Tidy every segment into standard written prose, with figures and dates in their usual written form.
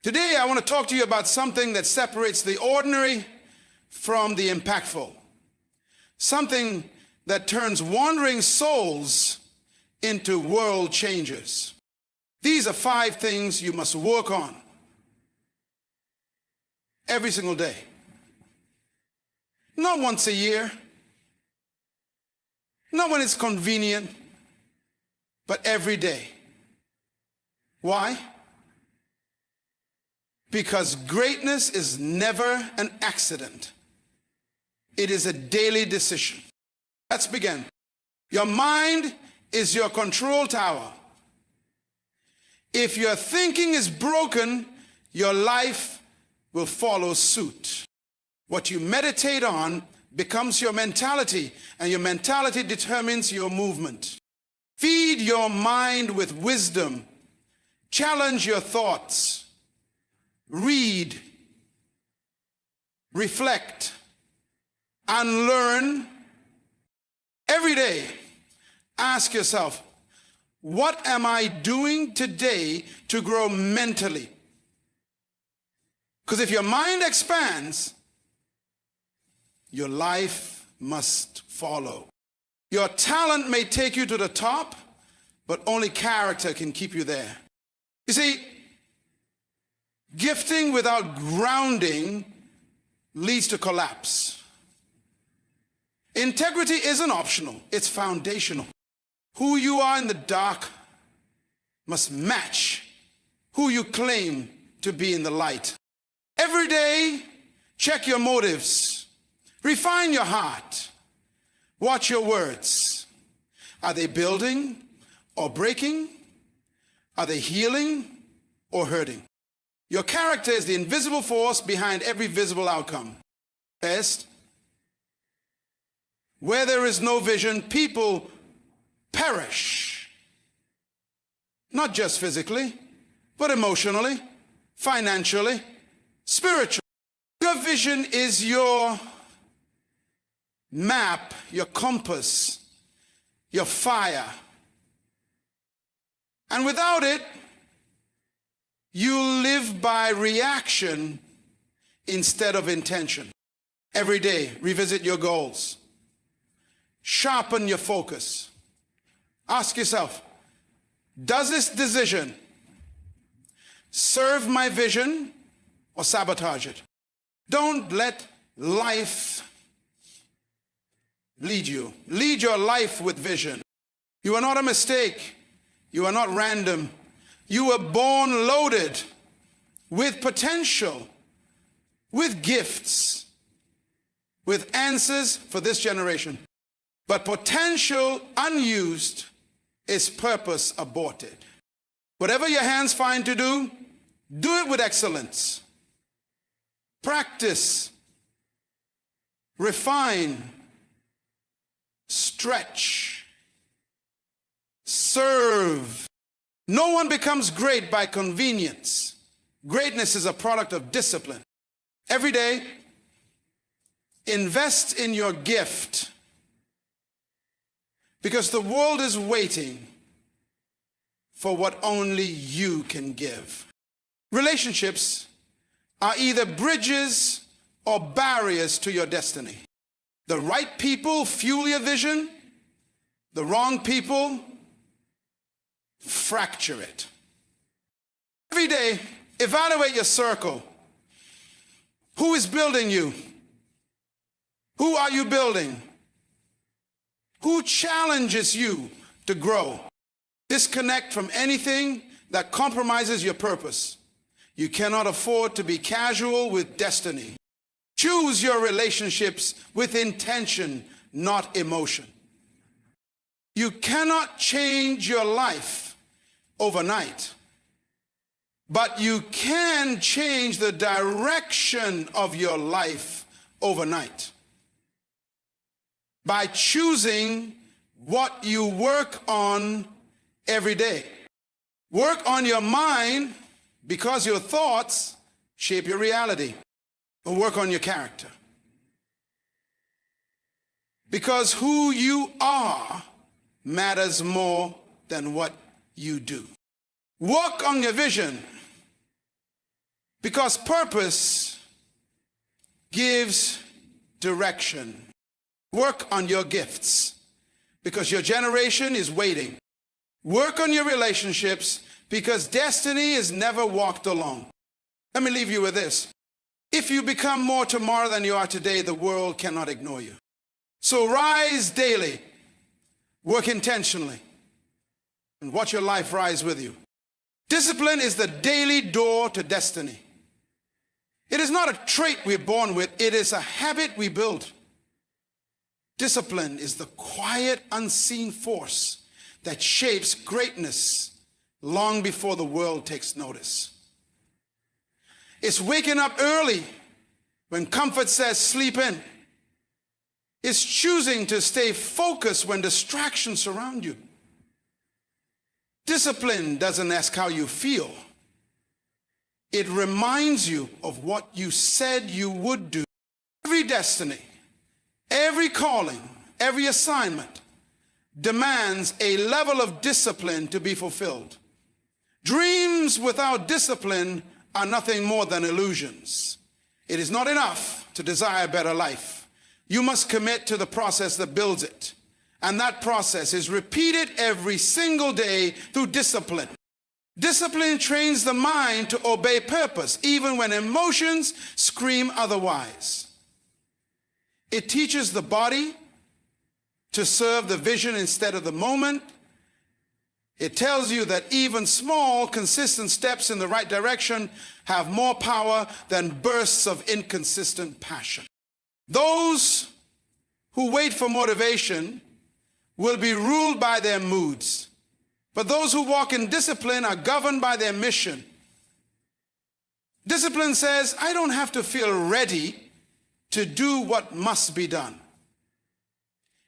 Today, I want to talk to you about something that separates the ordinary from the impactful. Something that turns wandering souls into world changers. These are 5 things you must work on every single day. Not once a year, not when it's convenient, but every day. Why? Because greatness is never an accident. It is a daily decision. Let's begin. Your mind is your control tower. If your thinking is broken, your life will follow suit. What you meditate on becomes your mentality, and your mentality determines your movement. Feed your mind with wisdom. Challenge your thoughts. Read, reflect, and learn every day. Ask yourself, what am I doing today to grow mentally? Because if your mind expands, your life must follow. Your talent may take you to the top, but only character can keep you there. You see, gifting without grounding leads to collapse. Integrity isn't optional, it's foundational. Who you are in the dark must match who you claim to be in the light. Every day, check your motives. Refine your heart. Watch your words. Are they building or breaking? Are they healing or hurting? Your character is the invisible force behind every visible outcome. First, where there is no vision, people perish. Not just physically, but emotionally, financially, spiritually. Your vision is your map, your compass, your fire. And without it, you live by reaction instead of intention. Every day, revisit your goals. Sharpen your focus. Ask yourself, does this decision serve my vision or sabotage it? Don't let life lead you. Lead your life with vision. You are not a mistake. You are not random. You were born loaded with potential, with gifts, with answers for this generation. But potential unused is purpose aborted. Whatever your hands find to do it with excellence. Practice, refine, stretch, serve. No one becomes great by convenience. Greatness is a product of discipline. Every day, invest in your gift, because the world is waiting for what only you can give. Relationships are either bridges or barriers to your destiny. The right people fuel your vision. The wrong people fracture it. Every day, evaluate your circle. Who is building you? Who are you building? Who challenges you to grow? Disconnect from anything that compromises your purpose. You cannot afford to be casual with destiny. Choose your relationships with intention, not emotion. You cannot change your life overnight, but you can change the direction of your life overnight by choosing what you work on every day. Work on your mind, because your thoughts shape your reality. Or work on your character, because who you are matters more than what you do. Work on your vision, Because purpose gives direction. Work on your gifts because your generation is waiting. Work on your relationships because destiny is never walked alone. Let me leave you with this. If you become more tomorrow than you are today, the world cannot ignore you. So rise daily, work intentionally, and watch your life rise with you. Discipline is the daily door to destiny. It is not a trait we're born with, it is a habit we build. Discipline is the quiet, unseen force that shapes greatness long before the world takes notice. It's waking up early when comfort says sleep in. It's choosing to stay focused when distractions surround you. Discipline doesn't ask how you feel. It reminds you of what you said you would do. Every destiny, every calling, every assignment demands a level of discipline to be fulfilled. Dreams without discipline are nothing more than illusions. It is not enough to desire a better life. You must commit to the process that builds it. And that process is repeated every single day through discipline. Discipline trains the mind to obey purpose, even when emotions scream otherwise. It teaches the body to serve the vision instead of the moment. It tells you that even small, consistent steps in the right direction have more power than bursts of inconsistent passion. Those who wait for motivation will be ruled by their moods. But those who walk in discipline are governed by their mission. Discipline says, I don't have to feel ready to do what must be done.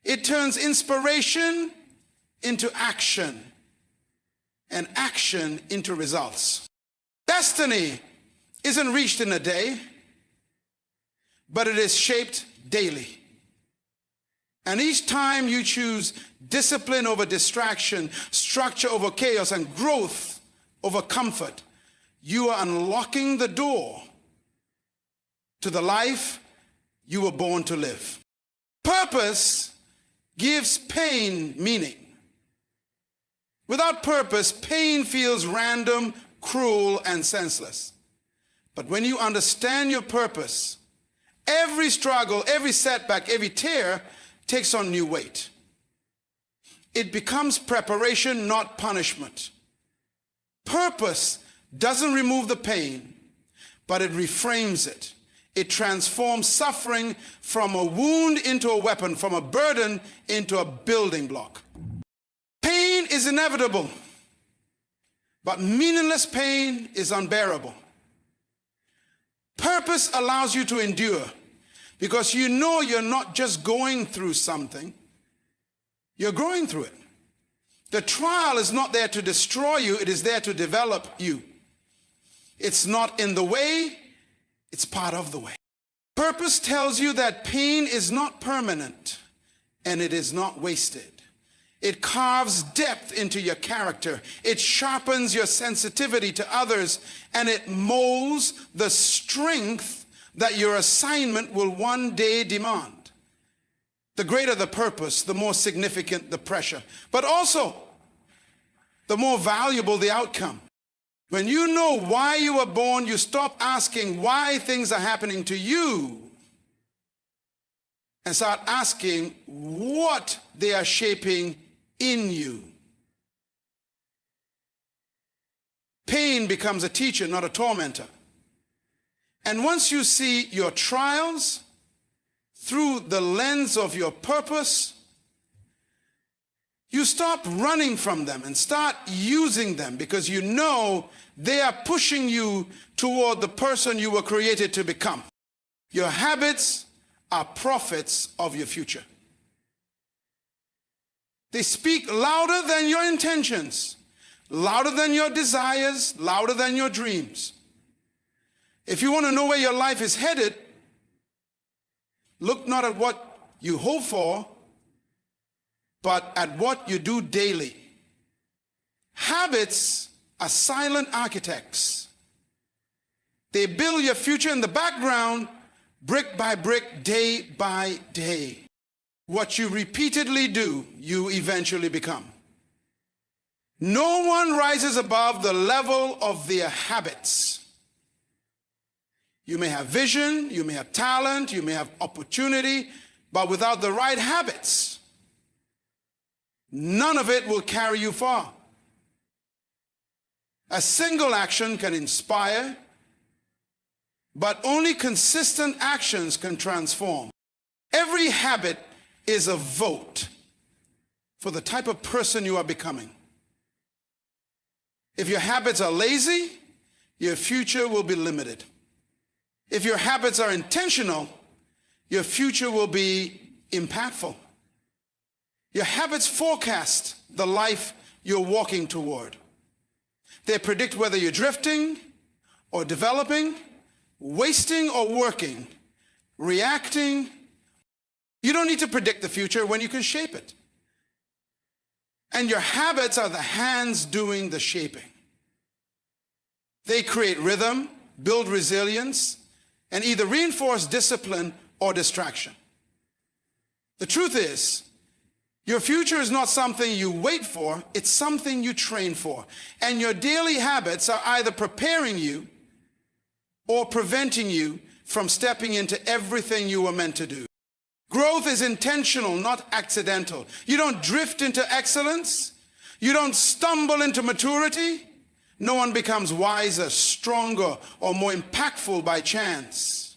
It turns inspiration into action and action into results. Destiny isn't reached in a day, but it is shaped daily. And each time you choose discipline over distraction, structure over chaos, and growth over comfort, you are unlocking the door to the life you were born to live. Purpose gives pain meaning. Without purpose, pain feels random, cruel, and senseless. But when you understand your purpose, every struggle, every setback, every tear takes on new weight. It becomes preparation, not punishment. Purpose doesn't remove the pain, but it reframes it. It transforms suffering from a wound into a weapon, from a burden into a building block. Pain is inevitable, but meaningless pain is unbearable. Purpose allows you to endure because you know you're not just going through something, you're growing through it. The trial is not there to destroy you, it is there to develop you. It's not in the way, it's part of the way. Purpose tells you that pain is not permanent and it is not wasted. It carves depth into your character. It sharpens your sensitivity to others, and it molds the strength that your assignment will one day demand. The greater the purpose, the more significant the pressure, but also the more valuable the outcome. When you know why you were born, you stop asking why things are happening to you and start asking what they are shaping in you. Pain becomes a teacher, not a tormentor. And once you see your trials through the lens of your purpose, you stop running from them and start using them because you know they are pushing you toward the person you were created to become. Your habits are prophets of your future. They speak louder than your intentions, louder than your desires, louder than your dreams. If you want to know where your life is headed, look not at what you hope for, but at what you do daily. Habits are silent architects. They build your future in the background, brick by brick, day by day. What you repeatedly do, you eventually become. No one rises above the level of their habits. You may have vision, you may have talent, you may have opportunity, but without the right habits, none of it will carry you far. A single action can inspire, but only consistent actions can transform. Every habit is a vote for the type of person you are becoming. If your habits are lazy, your future will be limited. If your habits are intentional, your future will be impactful. Your habits forecast the life you're walking toward. They predict whether you're drifting or developing, wasting or working, reacting. You don't need to predict the future when you can shape it. And your habits are the hands doing the shaping. They create rhythm, build resilience, and either reinforce discipline or distraction. The truth is, your future is not something you wait for, it's something you train for. And your daily habits are either preparing you or preventing you from stepping into everything you were meant to do. Growth is intentional, not accidental. You don't drift into excellence. You don't stumble into maturity. No one becomes wiser, stronger, or more impactful by chance.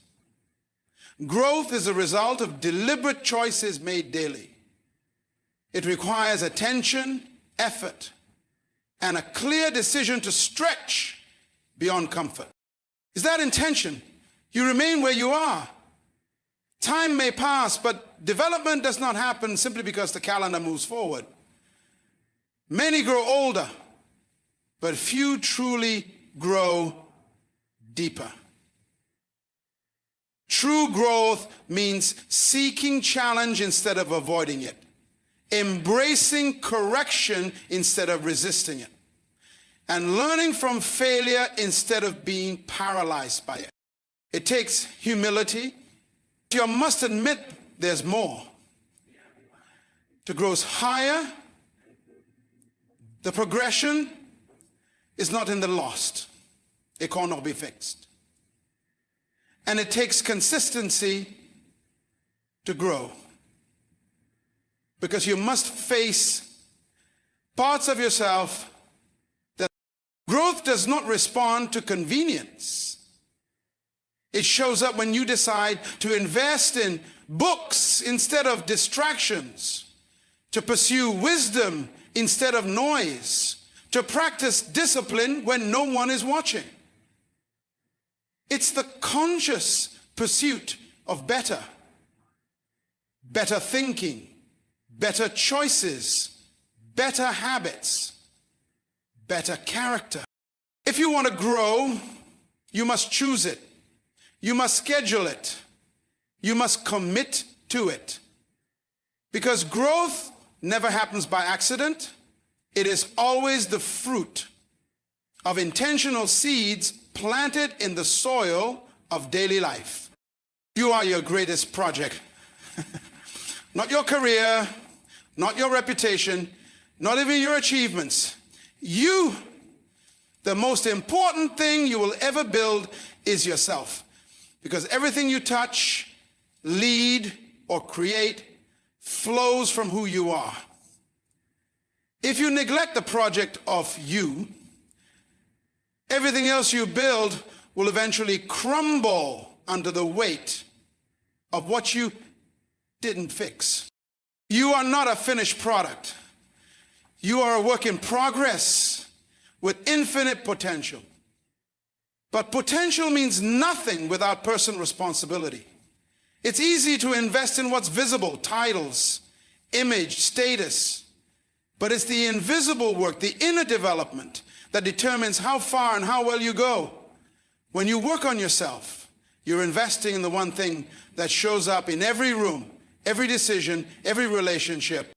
Growth is a result of deliberate choices made daily. It requires attention, effort, and a clear decision to stretch beyond comfort. Is that intention? You remain where you are. Time may pass, but development does not happen simply because the calendar moves forward. Many grow older, but few truly grow deeper. True growth means seeking challenge instead of avoiding it, embracing correction instead of resisting it, and learning from failure instead of being paralyzed by it. It takes humility. You must admit there's more. To grow higher, the progression is not in the lost. It cannot be fixed. And it takes consistency to grow. Because you must face parts of yourself that growth does not respond to convenience. It shows up when you decide to invest in books instead of distractions, to pursue wisdom instead of noise, to practice discipline when no one is watching. It's the conscious pursuit of better thinking, better choices, better habits, better character. If you want to grow, you must choose it. You must schedule it. You must commit to it. Because growth never happens by accident. It is always the fruit of intentional seeds planted in the soil of daily life. You are your greatest project. Not your career, not your reputation, not even your achievements. You, the most important thing you will ever build is yourself. Because everything you touch, lead, or create flows from who you are. If you neglect the project of you, everything else you build will eventually crumble under the weight of what you didn't fix. You are not a finished product. You are a work in progress with infinite potential. But potential means nothing without personal responsibility. It's easy to invest in what's visible, titles, image, status. But it's the invisible work, the inner development, that determines how far and how well you go. When you work on yourself, you're investing in the one thing that shows up in every room, every decision, every relationship.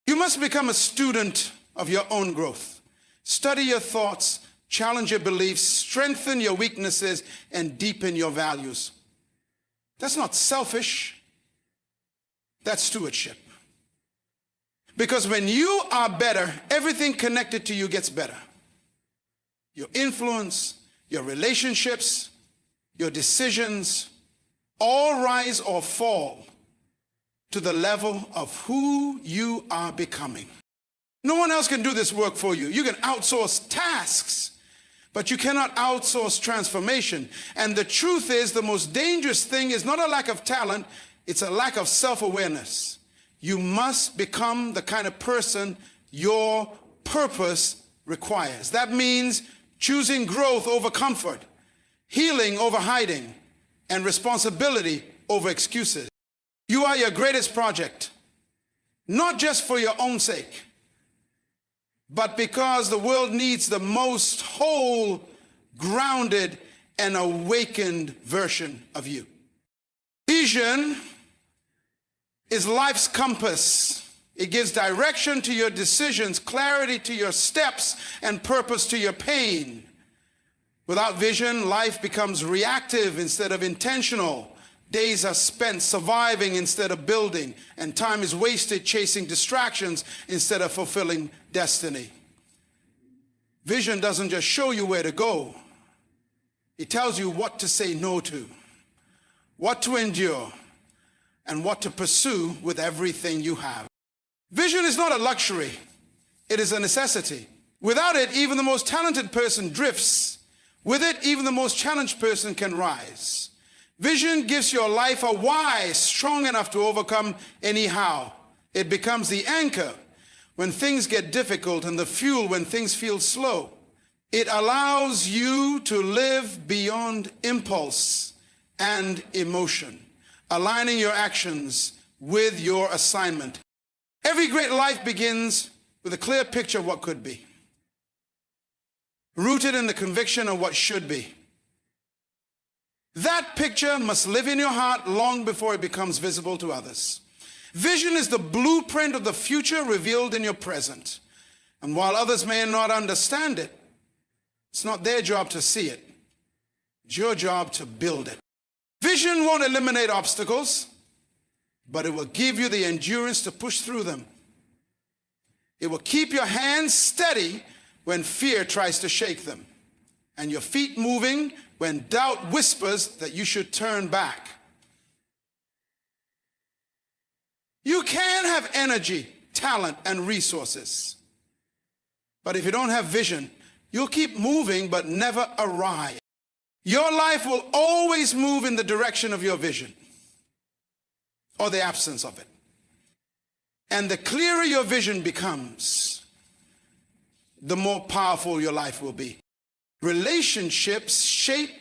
You must become a student of your own growth. Study your thoughts, challenge your beliefs, strengthen your weaknesses, and deepen your values. That's not selfish. That's stewardship. Because when you are better, everything connected to you gets better. Your influence, your relationships, your decisions, all rise or fall to the level of who you are becoming. No one else can do this work for you. You can outsource tasks, but you cannot outsource transformation. And the truth is, the most dangerous thing is not a lack of talent, it's a lack of self-awareness. You must become the kind of person your purpose requires. That means choosing growth over comfort, healing over hiding, and responsibility over excuses. You are your greatest project, not just for your own sake, but because the world needs the most whole, grounded, and awakened version of you. Vision is life's compass. It gives direction to your decisions, clarity to your steps, and purpose to your pain. Without vision, life becomes reactive instead of intentional. Days are spent surviving instead of building, and time is wasted chasing distractions instead of fulfilling destiny. Vision doesn't just show you where to go. It tells you what to say no to, what to endure, and what to pursue with everything you have. Vision is not a luxury. It is a necessity. Without it, even the most talented person drifts. With it, even the most challenged person can rise. Vision gives your life a why strong enough to overcome any how. It becomes the anchor when things get difficult and the fuel when things feel slow. It allows you to live beyond impulse and emotion, aligning your actions with your assignment. Every great life begins with a clear picture of what could be, rooted in the conviction of what should be. That picture must live in your heart long before it becomes visible to others. Vision is the blueprint of the future revealed in your present. And while others may not understand it, it's not their job to see it. It's your job to build it. Vision won't eliminate obstacles, but it will give you the endurance to push through them. It will keep your hands steady when fear tries to shake them, and your feet moving when doubt whispers that you should turn back. You can have energy, talent, and resources, but if you don't have vision, you'll keep moving but never arrive. Your life will always move in the direction of your vision, or the absence of it. And the clearer your vision becomes, the more powerful your life will be. Relationships shape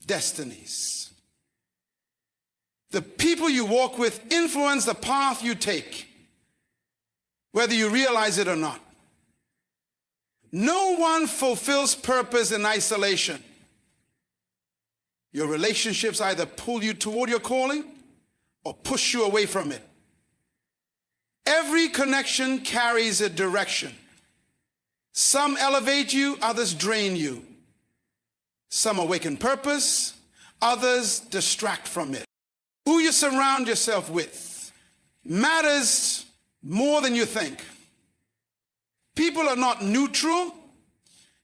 destinies. The people you walk with influence the path you take, whether you realize it or not. No one fulfills purpose in isolation. Your relationships either pull you toward your calling or push you away from it. Every connection carries a direction. Some elevate you, others drain you. Some awaken purpose, others distract from it. Who you surround yourself with matters more than you think. People are not neutral.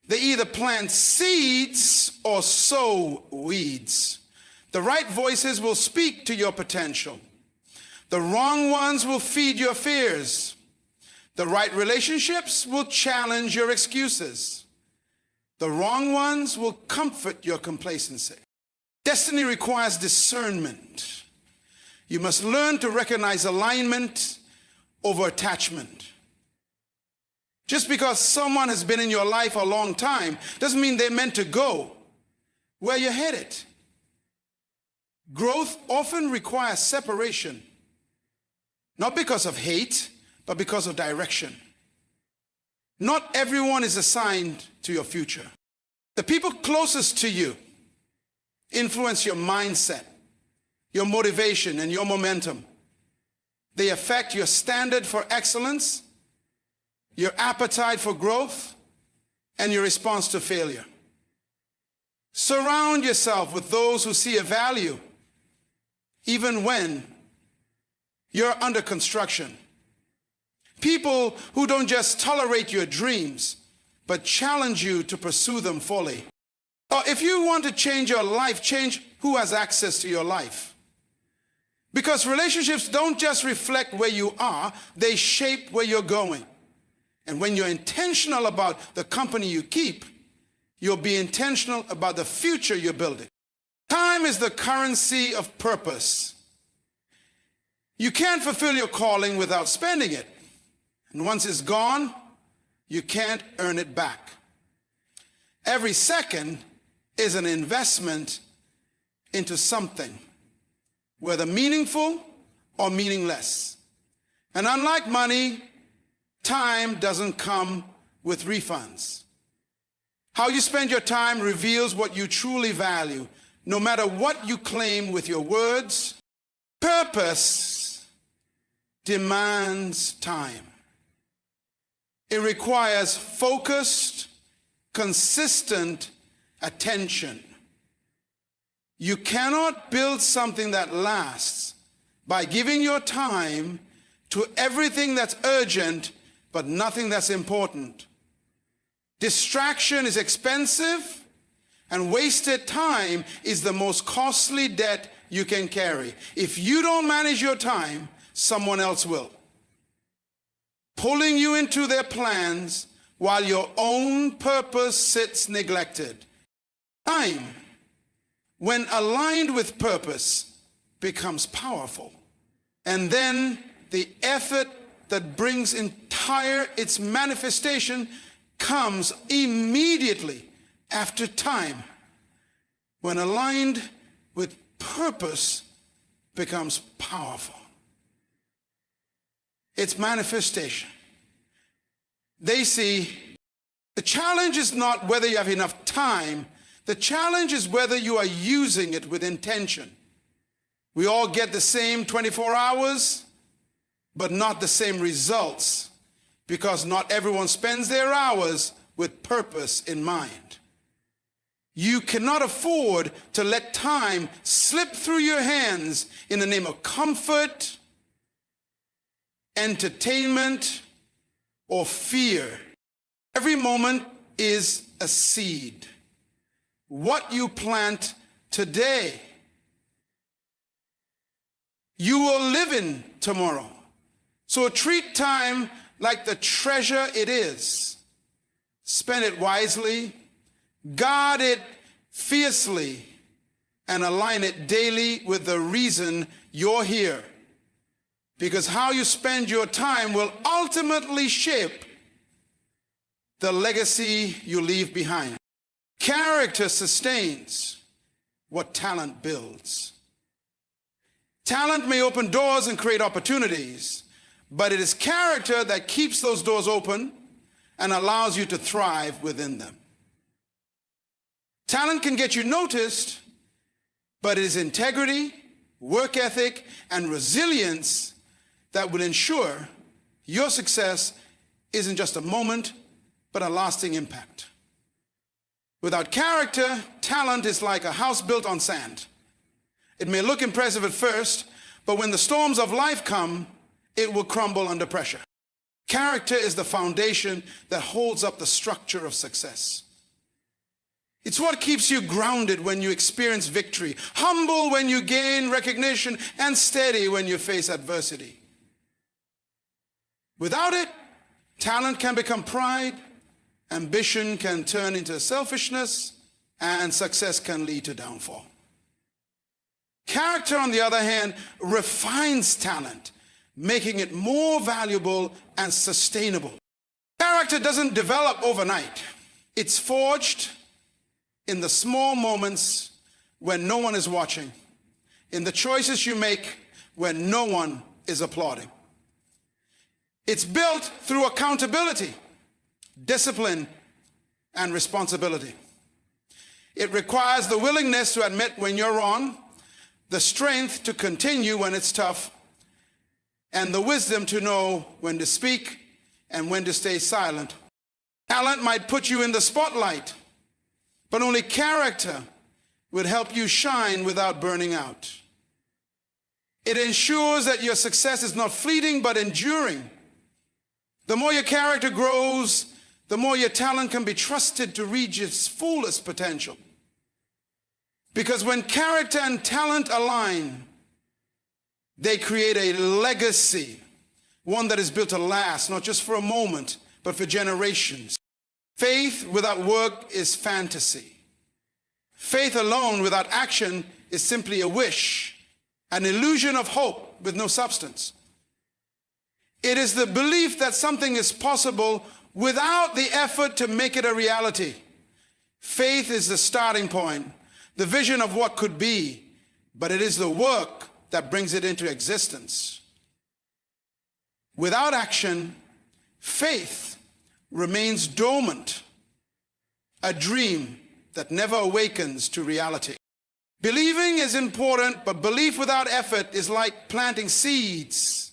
They either plant seeds or sow weeds. The right voices will speak to your potential. The wrong ones will feed your fears. The right relationships will challenge your excuses. The wrong ones will comfort your complacency. Destiny requires discernment. You must learn to recognize alignment over attachment. Just because someone has been in your life a long time doesn't mean they're meant to go where you're headed. Growth often requires separation, not because of hate, but because of direction. Not everyone is assigned to your future. The people closest to you influence your mindset, your motivation, and your momentum. They affect your standard for excellence, your appetite for growth, and your response to failure. Surround yourself with those who see a value, even when you're under construction. People who don't just tolerate your dreams, but challenge you to pursue them fully. Or if you want to change your life, change who has access to your life. Because relationships don't just reflect where you are, they shape where you're going. And when you're intentional about the company you keep, you'll be intentional about the future you're building. Time is the currency of purpose. You can't fulfill your calling without spending it. And once it's gone, you can't earn it back. Every second is an investment into something, whether meaningful or meaningless. And unlike money, time doesn't come with refunds. How you spend your time reveals what you truly value, no matter what you claim with your words. Purpose demands time. It requires focused, consistent attention. You cannot build something that lasts by giving your time to everything that's urgent, but nothing that's important. Distraction is expensive, and wasted time is the most costly debt you can carry. If you don't manage your time, someone else will, pulling you into their plans while your own purpose sits neglected. Time, when aligned with purpose, becomes powerful. And then the effort that brings its manifestation comes immediately after time. When aligned with purpose, becomes powerful. Its manifestation. They see the challenge is not whether you have enough time. The challenge is whether you are using it with intention. We all get the same 24 hours, but not the same results, because not everyone spends their hours with purpose in mind. You cannot afford to let time slip through your hands in the name of comfort, entertainment, or fear. Every moment is a seed. What you plant today, you will live in tomorrow. So treat time like the treasure it is. Spend it wisely, guard it fiercely, and align it daily with the reason you're here. Because how you spend your time will ultimately shape the legacy you leave behind. Character sustains what talent builds. Talent may open doors and create opportunities, but it is character that keeps those doors open and allows you to thrive within them. Talent can get you noticed, but it is integrity, work ethic, and resilience that will ensure your success isn't just a moment, but a lasting impact. Without character, talent is like a house built on sand. It may look impressive at first, but when the storms of life come, it will crumble under pressure. Character is the foundation that holds up the structure of success. It's what keeps you grounded when you experience victory, humble when you gain recognition, and steady when you face adversity. Without it, talent can become pride, ambition can turn into selfishness, and success can lead to downfall. Character, on the other hand, refines talent, making it more valuable and sustainable. Character doesn't develop overnight. It's forged in the small moments when no one is watching, in the choices you make when no one is applauding. It's built through accountability, discipline, and responsibility. It requires the willingness to admit when you're wrong, the strength to continue when it's tough, and the wisdom to know when to speak and when to stay silent. Talent might put you in the spotlight, But only character would help you shine without burning out. It ensures that your success is not fleeting but enduring. The more your character grows, the more your talent can be trusted to reach its fullest potential. Because when character and talent align, they create a legacy, one that is built to last, not just for a moment, but for generations. Faith without work is fantasy. Faith alone without action is simply a wish, an illusion of hope with no substance. It is the belief that something is possible without the effort to make it a reality. Faith is the starting point, the vision of what could be, but it is the work that brings it into existence. Without action, faith remains dormant, a dream that never awakens to reality. Believing is important, but belief without effort is like planting seeds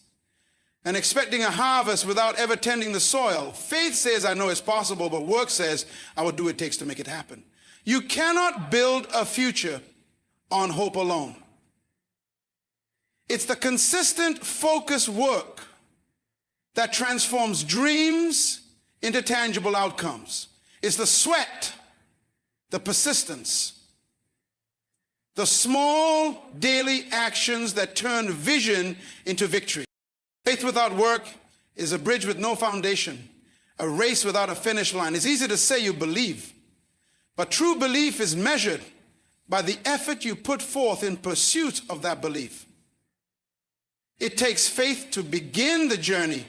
and expecting a harvest without ever tending the soil. Faith says, I know it's possible, but work says, I will do what it takes to make it happen. You cannot build a future on hope alone. It's the consistent, focused work that transforms dreams into tangible outcomes. It's the sweat, the persistence, the small daily actions that turn vision into victory. Faith without work is a bridge with no foundation, a race without a finish line. It's easy to say you believe, but true belief is measured by the effort you put forth in pursuit of that belief. It takes faith to begin the journey,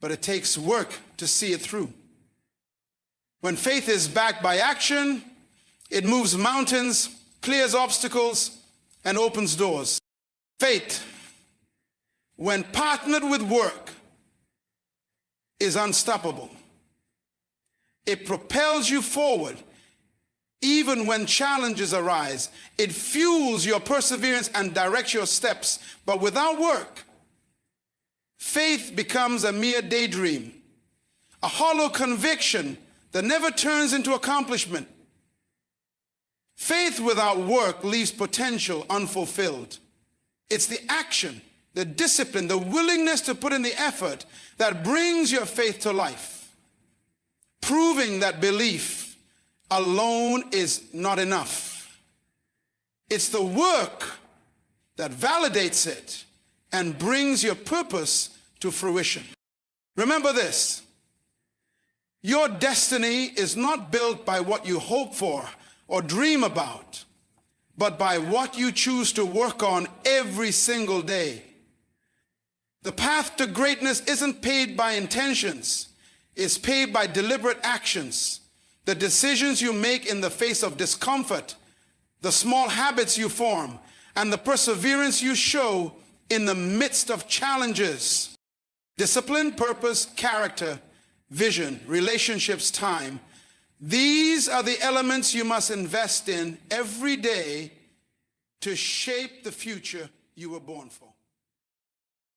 but it takes work to see it through. When faith is backed by action, it moves mountains, clears obstacles, and opens doors. Faith, when partnered with work, is unstoppable. It propels you forward even when challenges arise. It fuels your perseverance and directs your steps. But without work, faith becomes a mere daydream, a hollow conviction that never turns into accomplishment. Faith without work leaves potential unfulfilled. It's the action, the discipline, the willingness to put in the effort that brings your faith to life, proving that belief alone is not enough. It's the work that validates it and brings your purpose to fruition. Remember this: your destiny is not built by what you hope for or dream about, but by what you choose to work on every single day. The path to greatness isn't paved by intentions, it's paved by deliberate actions. The decisions you make in the face of discomfort, the small habits you form, and the perseverance you show in the midst of challenges. Discipline, purpose, character, vision, relationships, time. These are the elements you must invest in every day to shape the future you were born for.